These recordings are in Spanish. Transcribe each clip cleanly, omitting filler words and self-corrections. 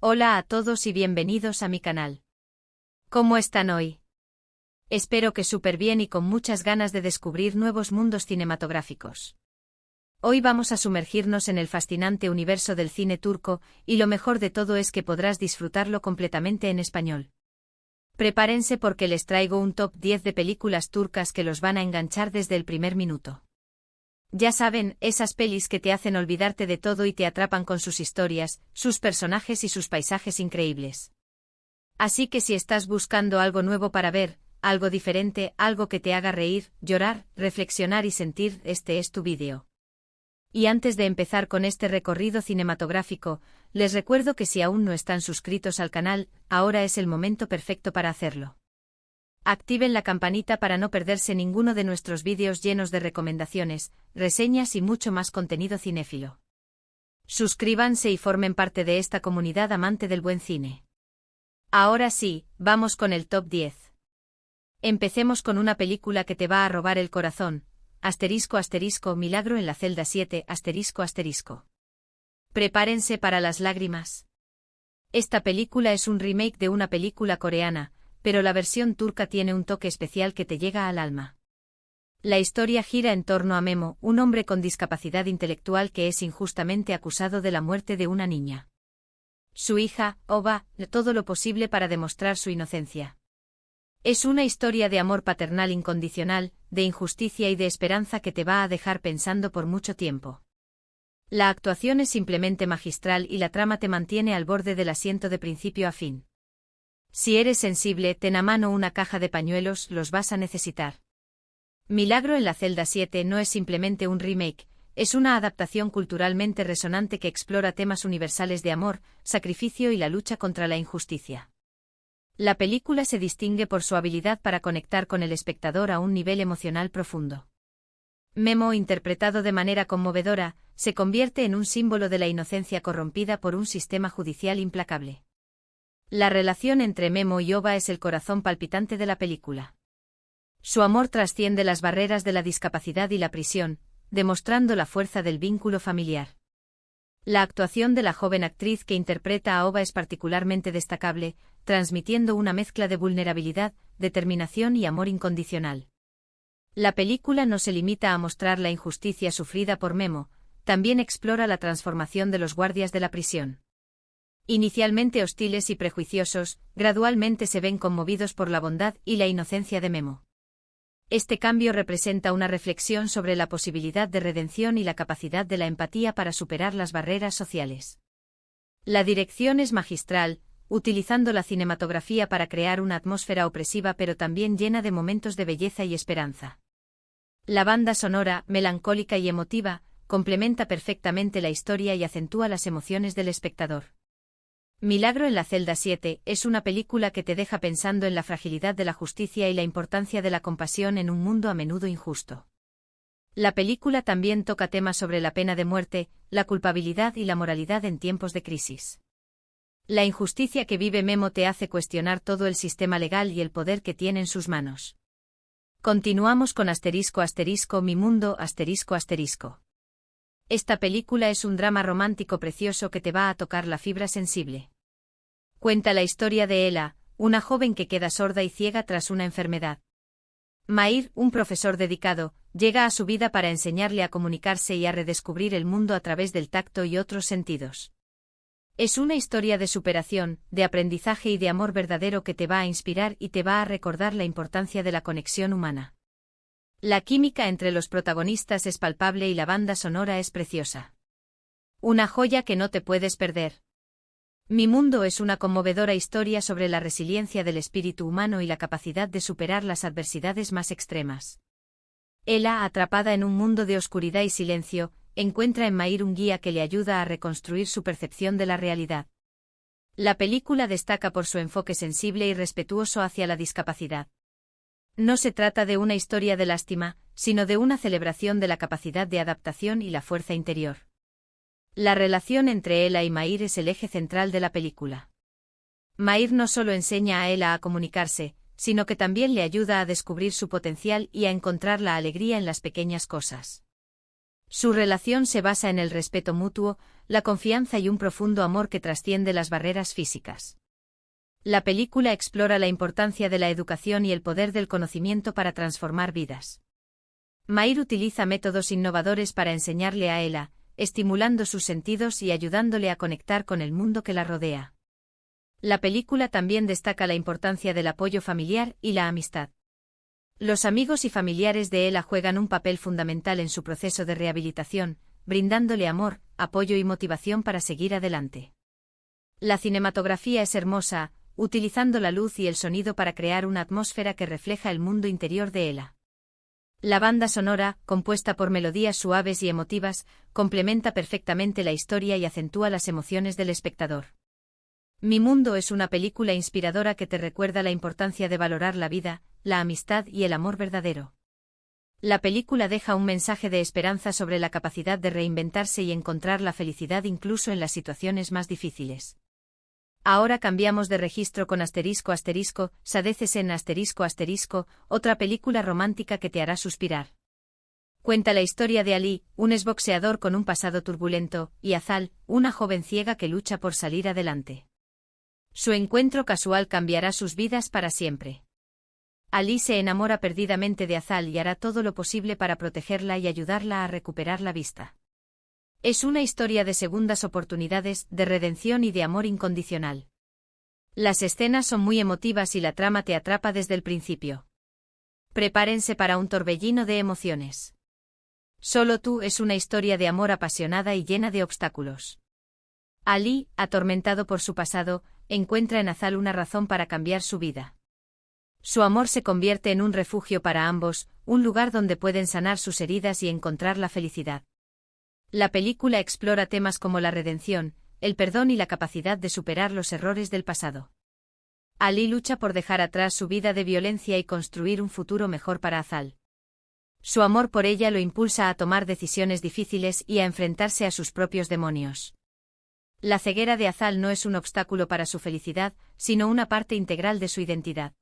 Hola a todos y bienvenidos a mi canal. ¿Cómo están hoy? Espero que súper bien y con muchas ganas de descubrir nuevos mundos cinematográficos. Hoy vamos a sumergirnos en el fascinante universo del cine turco, y lo mejor de todo es que podrás disfrutarlo completamente en español. Prepárense porque les traigo un top 10 de películas turcas que los van a enganchar desde el primer minuto. Ya saben, esas pelis que te hacen olvidarte de todo y te atrapan con sus historias, sus personajes y sus paisajes increíbles. Así que si estás buscando algo nuevo para ver, algo diferente, algo que te haga reír, llorar, reflexionar y sentir, este es tu vídeo. Y antes de empezar con este recorrido cinematográfico, les recuerdo que si aún no están suscritos al canal, ahora es el momento perfecto para hacerlo. Activen la campanita para no perderse ninguno de nuestros vídeos llenos de recomendaciones, reseñas y mucho más contenido cinéfilo. Suscríbanse y formen parte de esta comunidad amante del buen cine. Ahora sí, vamos con el top 10. Empecemos con una película que te va a robar el corazón, *** Milagro en la celda 7, ***. Prepárense para las lágrimas. Esta película es un remake de una película coreana, pero la versión turca tiene un toque especial que te llega al alma. La historia gira en torno a Memo, un hombre con discapacidad intelectual que es injustamente acusado de la muerte de una niña. Su hija, Ova, hace todo lo posible para demostrar su inocencia. Es una historia de amor paternal incondicional, de injusticia y de esperanza que te va a dejar pensando por mucho tiempo. La actuación es simplemente magistral y la trama te mantiene al borde del asiento de principio a fin. Si eres sensible, ten a mano una caja de pañuelos, los vas a necesitar. Milagro en la celda 7 no es simplemente un remake, es una adaptación culturalmente resonante que explora temas universales de amor, sacrificio y la lucha contra la injusticia. La película se distingue por su habilidad para conectar con el espectador a un nivel emocional profundo. Memo, interpretado de manera conmovedora, se convierte en un símbolo de la inocencia corrompida por un sistema judicial implacable. La relación entre Memo y Ova es el corazón palpitante de la película. Su amor trasciende las barreras de la discapacidad y la prisión, demostrando la fuerza del vínculo familiar. La actuación de la joven actriz que interpreta a Ova es particularmente destacable, transmitiendo una mezcla de vulnerabilidad, determinación y amor incondicional. La película no se limita a mostrar la injusticia sufrida por Memo, también explora la transformación de los guardias de la prisión. Inicialmente hostiles y prejuiciosos, gradualmente se ven conmovidos por la bondad y la inocencia de Memo. Este cambio representa una reflexión sobre la posibilidad de redención y la capacidad de la empatía para superar las barreras sociales. La dirección es magistral, utilizando la cinematografía para crear una atmósfera opresiva pero también llena de momentos de belleza y esperanza. La banda sonora, melancólica y emotiva, complementa perfectamente la historia y acentúa las emociones del espectador. Milagro en la celda 7 es una película que te deja pensando en la fragilidad de la justicia y la importancia de la compasión en un mundo a menudo injusto. La película también toca temas sobre la pena de muerte, la culpabilidad y la moralidad en tiempos de crisis. La injusticia que vive Memo te hace cuestionar todo el sistema legal y el poder que tiene en sus manos. Continuamos con *** Mi mundo ***. Esta película es un drama romántico precioso que te va a tocar la fibra sensible. Cuenta la historia de Ela, una joven que queda sorda y ciega tras una enfermedad. Mahir, un profesor dedicado, llega a su vida para enseñarle a comunicarse y a redescubrir el mundo a través del tacto y otros sentidos. Es una historia de superación, de aprendizaje y de amor verdadero que te va a inspirar y te va a recordar la importancia de la conexión humana. La química entre los protagonistas es palpable y la banda sonora es preciosa. Una joya que no te puedes perder. Mi mundo es una conmovedora historia sobre la resiliencia del espíritu humano y la capacidad de superar las adversidades más extremas. Ela, atrapada en un mundo de oscuridad y silencio, encuentra en Mahir un guía que le ayuda a reconstruir su percepción de la realidad. La película destaca por su enfoque sensible y respetuoso hacia la discapacidad. No se trata de una historia de lástima, sino de una celebración de la capacidad de adaptación y la fuerza interior. La relación entre Ela y Mahir es el eje central de la película. Mahir no solo enseña a Ela a comunicarse, sino que también le ayuda a descubrir su potencial y a encontrar la alegría en las pequeñas cosas. Su relación se basa en el respeto mutuo, la confianza y un profundo amor que trasciende las barreras físicas. La película explora la importancia de la educación y el poder del conocimiento para transformar vidas. Mair utiliza métodos innovadores para enseñarle a Ella, estimulando sus sentidos y ayudándole a conectar con el mundo que la rodea. La película también destaca la importancia del apoyo familiar y la amistad. Los amigos y familiares de Ella juegan un papel fundamental en su proceso de rehabilitación, brindándole amor, apoyo y motivación para seguir adelante. La cinematografía es hermosa, utilizando la luz y el sonido para crear una atmósfera que refleja el mundo interior de Ella. La banda sonora, compuesta por melodías suaves y emotivas, complementa perfectamente la historia y acentúa las emociones del espectador. Mi Mundo es una película inspiradora que te recuerda la importancia de valorar la vida, la amistad y el amor verdadero. La película deja un mensaje de esperanza sobre la capacidad de reinventarse y encontrar la felicidad incluso en las situaciones más difíciles. Ahora cambiamos de registro con Sadeces en otra película romántica que te hará suspirar. Cuenta la historia de Ali, un exboxeador con un pasado turbulento, y Azal, una joven ciega que lucha por salir adelante. Su encuentro casual cambiará sus vidas para siempre. Ali se enamora perdidamente de Azal y hará todo lo posible para protegerla y ayudarla a recuperar la vista. Es una historia de segundas oportunidades, de redención y de amor incondicional. Las escenas son muy emotivas y la trama te atrapa desde el principio. Prepárense para un torbellino de emociones. Solo tú es una historia de amor apasionada y llena de obstáculos. Ali, atormentado por su pasado, encuentra en Azal una razón para cambiar su vida. Su amor se convierte en un refugio para ambos, un lugar donde pueden sanar sus heridas y encontrar la felicidad. La película explora temas como la redención, el perdón y la capacidad de superar los errores del pasado. Ali lucha por dejar atrás su vida de violencia y construir un futuro mejor para Azal. Su amor por ella lo impulsa a tomar decisiones difíciles y a enfrentarse a sus propios demonios. La ceguera de Azal no es un obstáculo para su felicidad, sino una parte integral de su identidad.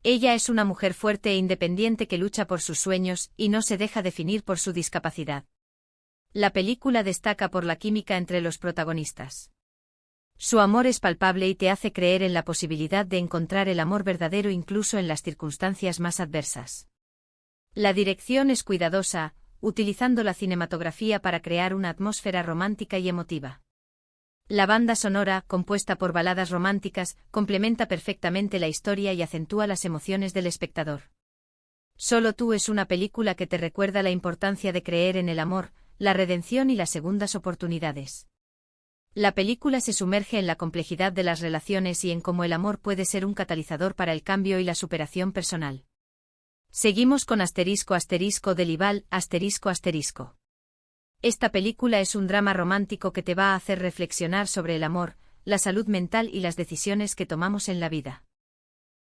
Ella es una mujer fuerte e independiente que lucha por sus sueños y no se deja definir por su discapacidad. La película destaca por la química entre los protagonistas. Su amor es palpable y te hace creer en la posibilidad de encontrar el amor verdadero incluso en las circunstancias más adversas. La dirección es cuidadosa, utilizando la cinematografía para crear una atmósfera romántica y emotiva. La banda sonora, compuesta por baladas románticas, complementa perfectamente la historia y acentúa las emociones del espectador. Solo tú es una película que te recuerda la importancia de creer en el amor, la redención y las segundas oportunidades. La película se sumerge en la complejidad de las relaciones y en cómo el amor puede ser un catalizador para el cambio y la superación personal. Seguimos con Delival. Esta película es un drama romántico que te va a hacer reflexionar sobre el amor, la salud mental y las decisiones que tomamos en la vida.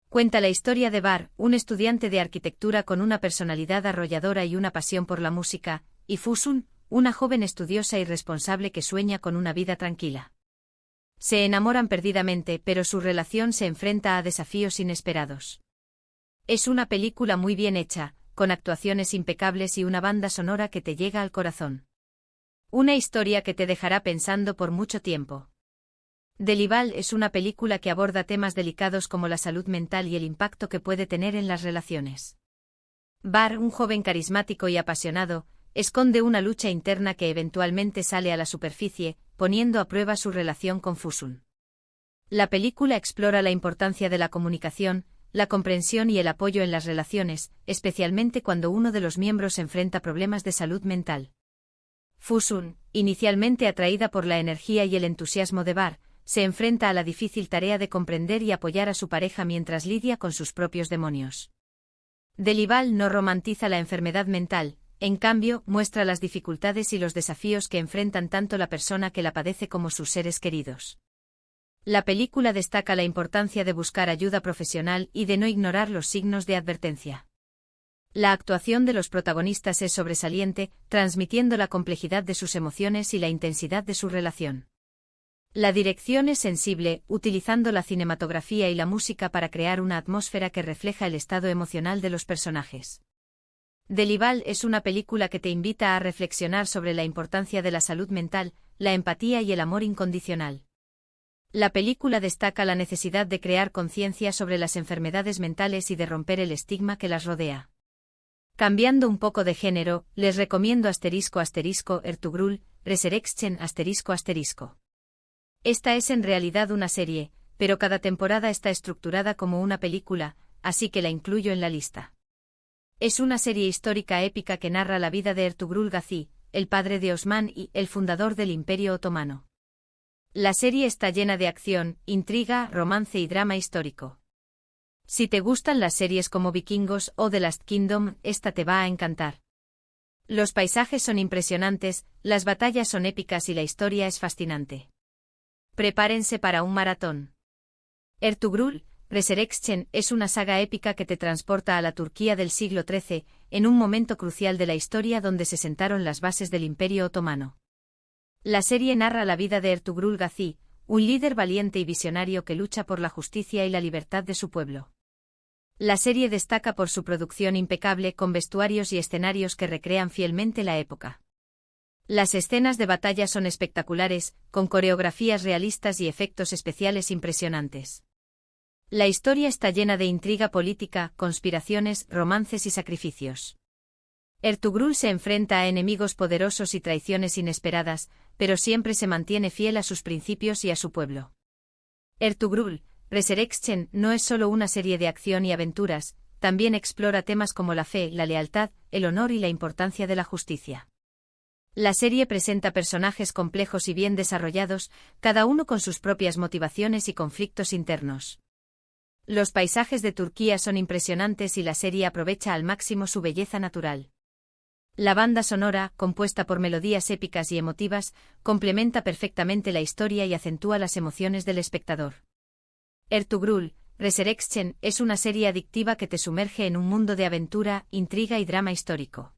Cuenta la historia de Bar, un estudiante de arquitectura con una personalidad arrolladora y una pasión por la música, y Fusun, una joven estudiosa y responsable que sueña con una vida tranquila. Se enamoran perdidamente, pero su relación se enfrenta a desafíos inesperados. Es una película muy bien hecha, con actuaciones impecables y una banda sonora que te llega al corazón. Una historia que te dejará pensando por mucho tiempo. Delival es una película que aborda temas delicados como la salud mental y el impacto que puede tener en las relaciones. Bar, un joven carismático y apasionado, esconde una lucha interna que eventualmente sale a la superficie, poniendo a prueba su relación con Fusun. La película explora la importancia de la comunicación, la comprensión y el apoyo en las relaciones, especialmente cuando uno de los miembros enfrenta problemas de salud mental. Fusun, inicialmente atraída por la energía y el entusiasmo de Bar, se enfrenta a la difícil tarea de comprender y apoyar a su pareja mientras lidia con sus propios demonios. Delival no romantiza la enfermedad mental, en cambio, muestra las dificultades y los desafíos que enfrentan tanto la persona que la padece como sus seres queridos. La película destaca la importancia de buscar ayuda profesional y de no ignorar los signos de advertencia. La actuación de los protagonistas es sobresaliente, transmitiendo la complejidad de sus emociones y la intensidad de su relación. La dirección es sensible, utilizando la cinematografía y la música para crear una atmósfera que refleja el estado emocional de los personajes. Delival es una película que te invita a reflexionar sobre la importancia de la salud mental, la empatía y el amor incondicional. La película destaca la necesidad de crear conciencia sobre las enfermedades mentales y de romper el estigma que las rodea. Cambiando un poco de género, les recomiendo **Ertugrul, Resurrection **. Esta es en realidad una serie, pero cada temporada está estructurada como una película, así que la incluyo en la lista. Es una serie histórica épica que narra la vida de Ertugrul Gazi, el padre de Osman y el fundador del Imperio Otomano. La serie está llena de acción, intriga, romance y drama histórico. Si te gustan las series como Vikingos o The Last Kingdom, esta te va a encantar. Los paisajes son impresionantes, las batallas son épicas y la historia es fascinante. Prepárense para un maratón. Ertugrul, Resurrection es una saga épica que te transporta a la Turquía del siglo XIII, en un momento crucial de la historia donde se sentaron las bases del Imperio Otomano. La serie narra la vida de Ertugrul Gazi, un líder valiente y visionario que lucha por la justicia y la libertad de su pueblo. La serie destaca por su producción impecable con vestuarios y escenarios que recrean fielmente la época. Las escenas de batalla son espectaculares, con coreografías realistas y efectos especiales impresionantes. La historia está llena de intriga política, conspiraciones, romances y sacrificios. Ertugrul se enfrenta a enemigos poderosos y traiciones inesperadas, pero siempre se mantiene fiel a sus principios y a su pueblo. Ertugrul, Resurrection no es solo una serie de acción y aventuras, también explora temas como la fe, la lealtad, el honor y la importancia de la justicia. La serie presenta personajes complejos y bien desarrollados, cada uno con sus propias motivaciones y conflictos internos. Los paisajes de Turquía son impresionantes y la serie aprovecha al máximo su belleza natural. La banda sonora, compuesta por melodías épicas y emotivas, complementa perfectamente la historia y acentúa las emociones del espectador. Ertugrul, Resurrection es una serie adictiva que te sumerge en un mundo de aventura, intriga y drama histórico.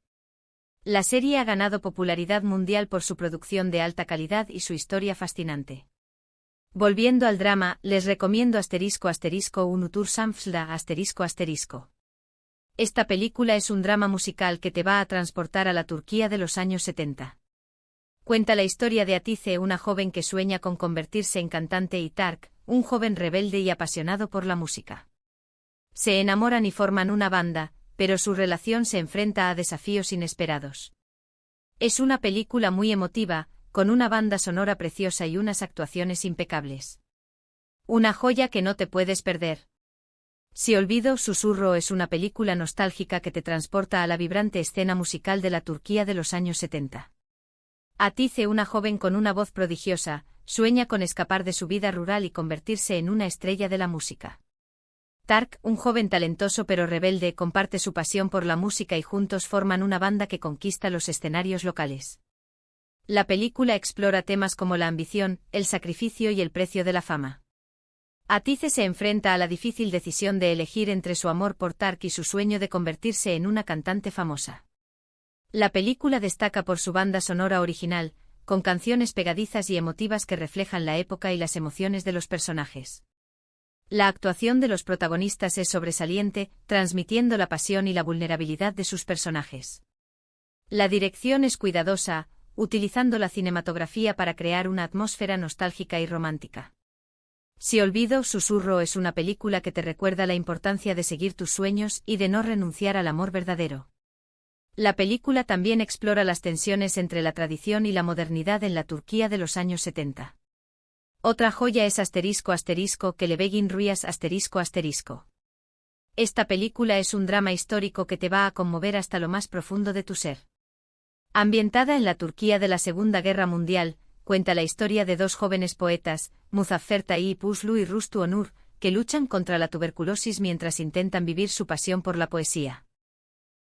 La serie ha ganado popularidad mundial por su producción de alta calidad y su historia fascinante. Volviendo al drama, les recomiendo **Unutur Samfsda **. Esta película es un drama musical que te va a transportar a la Turquía de los años 70. Cuenta la historia de Atice, una joven que sueña con convertirse en cantante, y Tark, un joven rebelde y apasionado por la música. Se enamoran y forman una banda, pero su relación se enfrenta a desafíos inesperados. Es una película muy emotiva, con una banda sonora preciosa y unas actuaciones impecables. Una joya que no te puedes perder. Si olvido susurro es una película nostálgica que te transporta a la vibrante escena musical de la Turquía de los años 70. Atice, una joven con una voz prodigiosa, sueña con escapar de su vida rural y convertirse en una estrella de la música. Tark, un joven talentoso pero rebelde, comparte su pasión por la música y juntos forman una banda que conquista los escenarios locales. La película explora temas como la ambición, el sacrificio y el precio de la fama. Atice se enfrenta a la difícil decisión de elegir entre su amor por Tark y su sueño de convertirse en una cantante famosa. La película destaca por su banda sonora original, con canciones pegadizas y emotivas que reflejan la época y las emociones de los personajes. La actuación de los protagonistas es sobresaliente, transmitiendo la pasión y la vulnerabilidad de sus personajes. La dirección es cuidadosa, utilizando la cinematografía para crear una atmósfera nostálgica y romántica. Si olvido susurro es una película que te recuerda la importancia de seguir tus sueños y de no renunciar al amor verdadero. La película también explora las tensiones entre la tradición y la modernidad en la Turquía de los años 70. Otra joya es **Kelebegin Rüyas **. Esta película es un drama histórico que te va a conmover hasta lo más profundo de tu ser. Ambientada en la Turquía de la Segunda Guerra Mundial, cuenta la historia de dos jóvenes poetas, Muzaffer Tayyip Uslu y Rustu Onur, que luchan contra la tuberculosis mientras intentan vivir su pasión por la poesía.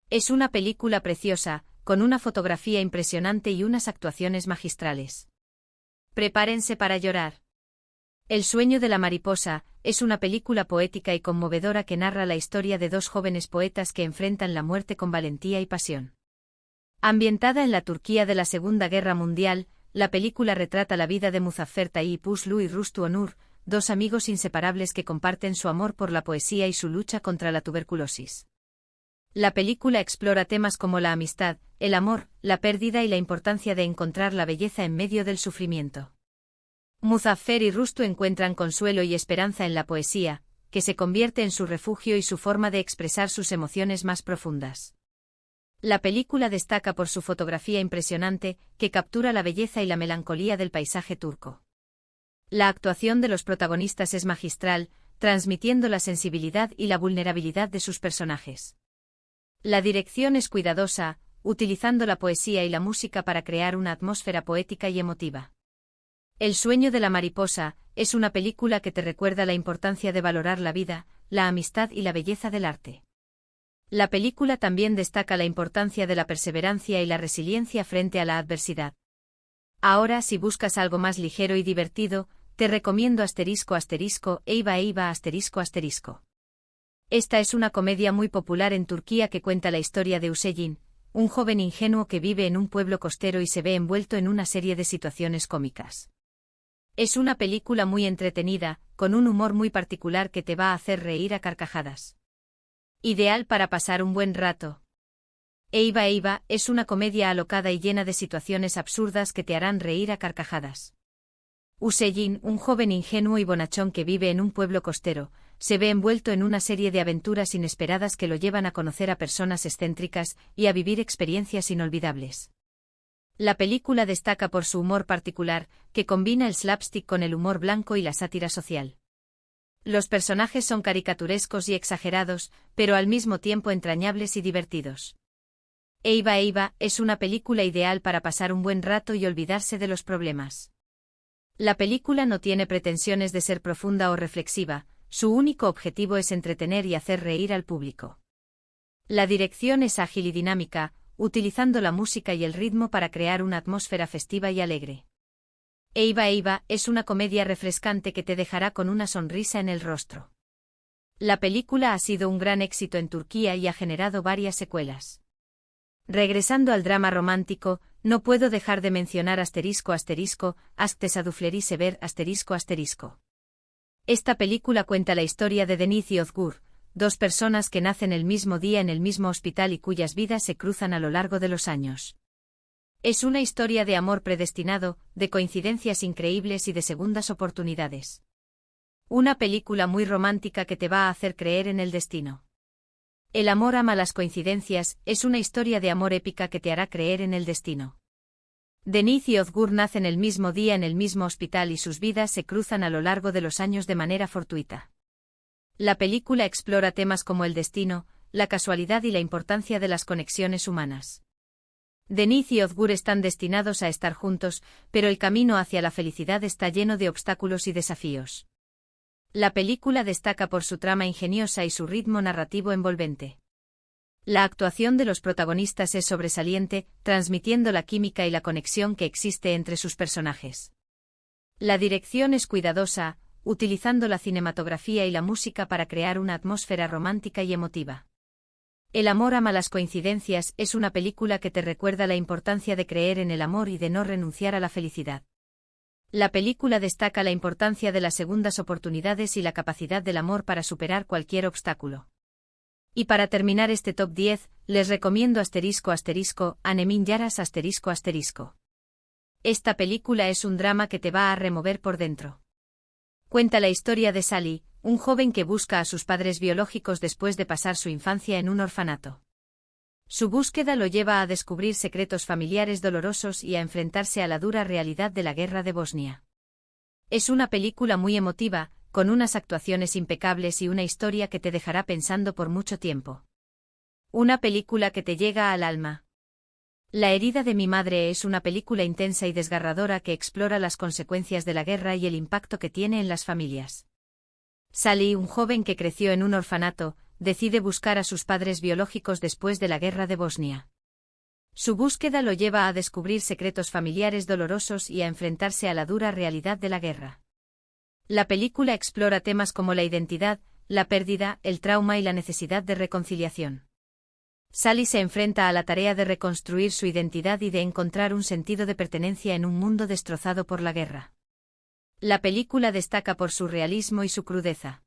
Es una película preciosa, con una fotografía impresionante y unas actuaciones magistrales. Prepárense para llorar. El sueño de la mariposa es una película poética y conmovedora que narra la historia de dos jóvenes poetas que enfrentan la muerte con valentía y pasión. Ambientada en la Turquía de la Segunda Guerra Mundial, la película retrata la vida de Muzaffer Tayyip Uslu y Rustu Onur, dos amigos inseparables que comparten su amor por la poesía y su lucha contra la tuberculosis. La película explora temas como la amistad, el amor, la pérdida y la importancia de encontrar la belleza en medio del sufrimiento. Muzaffer y Rustu encuentran consuelo y esperanza en la poesía, que se convierte en su refugio y su forma de expresar sus emociones más profundas. La película destaca por su fotografía impresionante, que captura la belleza y la melancolía del paisaje turco. La actuación de los protagonistas es magistral, transmitiendo la sensibilidad y la vulnerabilidad de sus personajes. La dirección es cuidadosa, utilizando la poesía y la música para crear una atmósfera poética y emotiva. El sueño de la mariposa es una película que te recuerda la importancia de valorar la vida, la amistad y la belleza del arte. La película también destaca la importancia de la perseverancia y la resiliencia frente a la adversidad. Ahora, si buscas algo más ligero y divertido, te recomiendo Eyvah Eyvah ***. Esta es una comedia muy popular en Turquía que cuenta la historia de Hüseyin, un joven ingenuo que vive en un pueblo costero y se ve envuelto en una serie de situaciones cómicas. Es una película muy entretenida, con un humor muy particular que te va a hacer reír a carcajadas. Ideal para pasar un buen rato. Eyvah Eyvah es una comedia alocada y llena de situaciones absurdas que te harán reír a carcajadas. Hüseyin, un joven ingenuo y bonachón que vive en un pueblo costero, se ve envuelto en una serie de aventuras inesperadas que lo llevan a conocer a personas excéntricas y a vivir experiencias inolvidables. La película destaca por su humor particular, que combina el slapstick con el humor blanco y la sátira social. Los personajes son caricaturescos y exagerados, pero al mismo tiempo entrañables y divertidos. Eyvah Eyvah es una película ideal para pasar un buen rato y olvidarse de los problemas. La película no tiene pretensiones de ser profunda o reflexiva, su único objetivo es entretener y hacer reír al público. La dirección es ágil y dinámica, utilizando la música y el ritmo para crear una atmósfera festiva y alegre. Eyvah Eyvah es una comedia refrescante que te dejará con una sonrisa en el rostro. La película ha sido un gran éxito en Turquía y ha generado varias secuelas. Regresando al drama romántico, no puedo dejar de mencionar ***, Tesadufleri Sever ***. Esta película cuenta la historia de Deniz y Özgür, dos personas que nacen el mismo día en el mismo hospital y cuyas vidas se cruzan a lo largo de los años. Es una historia de amor predestinado, de coincidencias increíbles y de segundas oportunidades. Una película muy romántica que te va a hacer creer en el destino. El amor ama las coincidencias, es una historia de amor épica que te hará creer en el destino. Deniz y Özgür nacen el mismo día en el mismo hospital y sus vidas se cruzan a lo largo de los años de manera fortuita. La película explora temas como el destino, la casualidad y la importancia de las conexiones humanas. Deniz y Özgür están destinados a estar juntos, pero el camino hacia la felicidad está lleno de obstáculos y desafíos. La película destaca por su trama ingeniosa y su ritmo narrativo envolvente. La actuación de los protagonistas es sobresaliente, transmitiendo la química y la conexión que existe entre sus personajes. La dirección es cuidadosa, utilizando la cinematografía y la música para crear una atmósfera romántica y emotiva. El amor ama las coincidencias es una película que te recuerda la importancia de creer en el amor y de no renunciar a la felicidad. La película destaca la importancia de las segundas oportunidades y la capacidad del amor para superar cualquier obstáculo. Y para terminar este top 10, les recomiendo Anemin Yaras ***. Esta película es un drama que te va a remover por dentro. Cuenta la historia de Salih, un joven que busca a sus padres biológicos después de pasar su infancia en un orfanato. Su búsqueda lo lleva a descubrir secretos familiares dolorosos y a enfrentarse a la dura realidad de la guerra de Bosnia. Es una película muy emotiva, con unas actuaciones impecables y una historia que te dejará pensando por mucho tiempo. Una película que te llega al alma. La herida de mi madre es una película intensa y desgarradora que explora las consecuencias de la guerra y el impacto que tiene en las familias. Salih, un joven que creció en un orfanato, decide buscar a sus padres biológicos después de la guerra de Bosnia. Su búsqueda lo lleva a descubrir secretos familiares dolorosos y a enfrentarse a la dura realidad de la guerra. La película explora temas como la identidad, la pérdida, el trauma y la necesidad de reconciliación. Salih se enfrenta a la tarea de reconstruir su identidad y de encontrar un sentido de pertenencia en un mundo destrozado por la guerra. La película destaca por su realismo y su crudeza.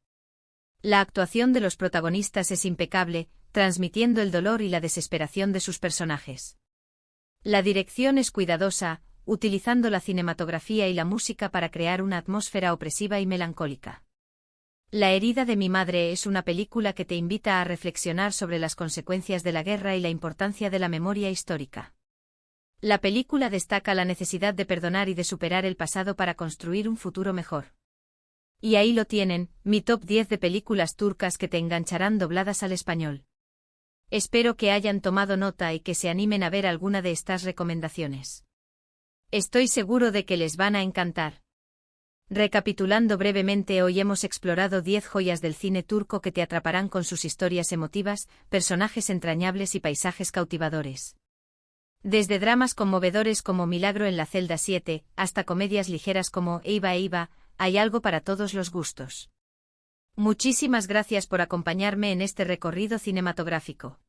La actuación de los protagonistas es impecable, transmitiendo el dolor y la desesperación de sus personajes. La dirección es cuidadosa, utilizando la cinematografía y la música para crear una atmósfera opresiva y melancólica. La herida de mi madre es una película que te invita a reflexionar sobre las consecuencias de la guerra y la importancia de la memoria histórica. La película destaca la necesidad de perdonar y de superar el pasado para construir un futuro mejor. Y ahí lo tienen, mi top 10 de películas turcas que te engancharán dobladas al español. Espero que hayan tomado nota y que se animen a ver alguna de estas recomendaciones. Estoy seguro de que les van a encantar. Recapitulando brevemente, hoy hemos explorado 10 joyas del cine turco que te atraparán con sus historias emotivas, personajes entrañables y paisajes cautivadores. Desde dramas conmovedores como Milagro en la celda 7, hasta comedias ligeras como Eyvah Eyvah, hay algo para todos los gustos. Muchísimas gracias por acompañarme en este recorrido cinematográfico.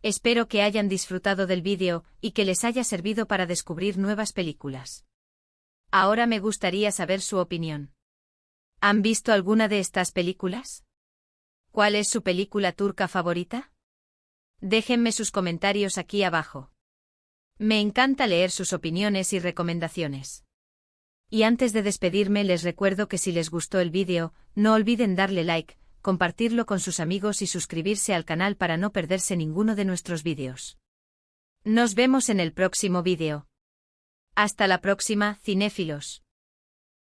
Espero que hayan disfrutado del vídeo y que les haya servido para descubrir nuevas películas. Ahora me gustaría saber su opinión. ¿Han visto alguna de estas películas? ¿Cuál es su película turca favorita? Déjenme sus comentarios aquí abajo. Me encanta leer sus opiniones y recomendaciones. Y antes de despedirme les recuerdo que si les gustó el vídeo, no olviden darle like, compartirlo con sus amigos y suscribirse al canal para no perderse ninguno de nuestros vídeos. Nos vemos en el próximo vídeo. Hasta la próxima, cinéfilos.